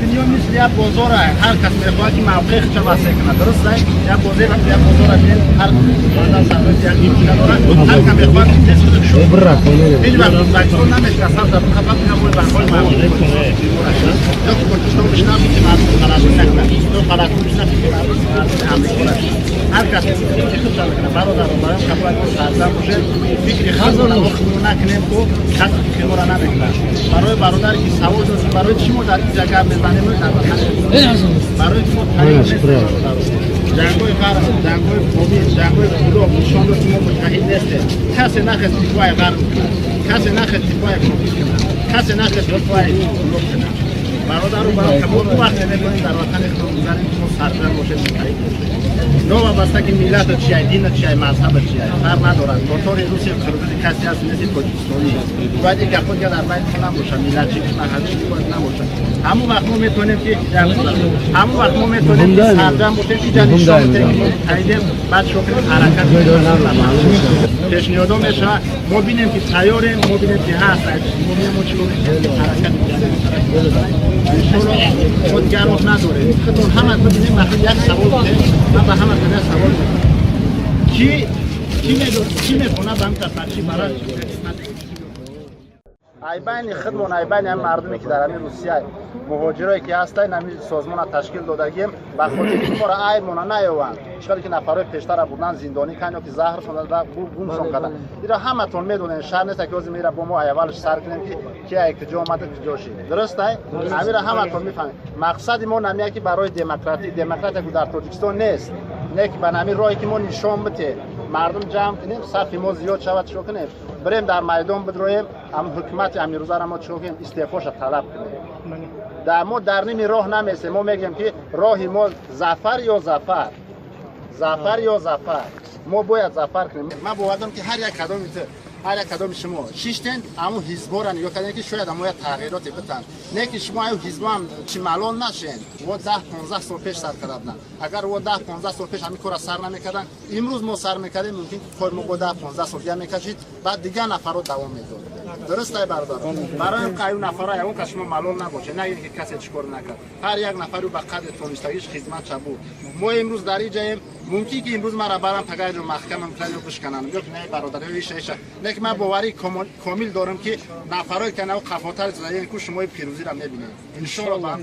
دنیا مثل یک بازار است. هر کس میخواهد که موقع خودش واسه کنه. درست است؟ یک بازار است. هر بازار سرمایه یک نیمچه دارد. هر کس میخواهد که دست خودش شو کنه. هیچ وقت بچه‌ها نمیشه اصلا در خفاف نموی بانگول معمول کنه. یا که پاکستان بشنم که مردم خلاصون نکنه. تو خلاصون بشنم که مردم آمریکا نکنه. هر کس که خودش کنه. برادران برام کپای تو سازم باشه. فکر خودمون رو نکنیم که کس فکر رو نمیکنه. برای برادر که سوال داشت برای چی ما در این جگه میزنیم در وطن برای چی ما تایید جنگ‌های غرب جنگ‌های قومی جنگ‌های کلوب نشان داد ما متحد نیستیم کسی نخواست دفاع غرب کنه کسی نخواست دفاع کلوب کنه کسی نخواست دفاع کلوب کنه برادر رو برای کمون وقت نمی‌کنیم در وطن خود می‌ذاریم که ما سرگرم باشیم متحد باشیم نه وابسته که ملت چیه دین چیه مذهب چیه فرق ندارد موتور روسیه خروج کسی از نیست پاکستانی باید یک گپ که در بین کنم باشه ملت چی محلی چی باید نباشه همون وقت ما میتونیم که همون وقت ما میتونیم که سرگرم باشیم که نشون بدیم که متحد بعد شکل حرکت پیشنهاد میشه ما ببینیم که تیاریم ما ببینیم که هست ما ببینیم چی حرکت می‌کنیم خود گروه نداره خودتون همه ببینیم وقتی یک سوال بده من به همه کنه سوال میکنم کی میکنه به هم تفرشی برای ای بین خودمون ای بین هم مردمی که در همین روسیه مهاجرایی که هستن همین سازمان تشکیل دادگیم به خاطر که ما را عیبمون نیاوند اشکالی که نفرای پیشتر بودن زندانی کردن که زهر شدن و گم کردن اینا همتون میدونن شهر نیست که از میره با ما اولش سر کنیم که کجا اومده کجا شد درست است همین همتون میفهمید مقصد ما نمیه که برای دموکراتی که در تاجیکستان نیست نه که به همین راهی که ما نشان بده مردم جمع کنیم صف ما زیاد شود شو کنیم بریم در میدان بدرویم هم حکومت همین روزا را ما چوکیم استعفاش طلب کنیم ما در نمی راه نمیسه ما میگیم که راه ما ظفر یا ظفر ما باید ظفر کنیم من باورم که هر یک کدام شما شیشتن اما حزب را نگاه کردن که شاید اما تغییراتی بتن نه که شما ایو حزب هم چی ملال نشین و 10 15 سال پیش سر کردن اگر و 10 15 سال پیش همین کارا سر نمیکردن امروز ما سر میکردیم ممکن کار ما 10 15 سال دیگه میکشید بعد دیگه نفرات دوام میداد درسته برادر برای این قایون نفرای اون که شما ملال نباشه نه اینکه کسی چیکار نکرد هر یک نفر رو به قدر تونستگیش خدمت چه بود ما امروز در اینجاییم ممکن که امروز مرا برام تگای رو محکمم کنن و بشکنن یا نه برادر ایش نه که من باوری کامل دارم که نفرای که نو قفاتر زدن کو شما پیروزی را میبینید ان شاء الله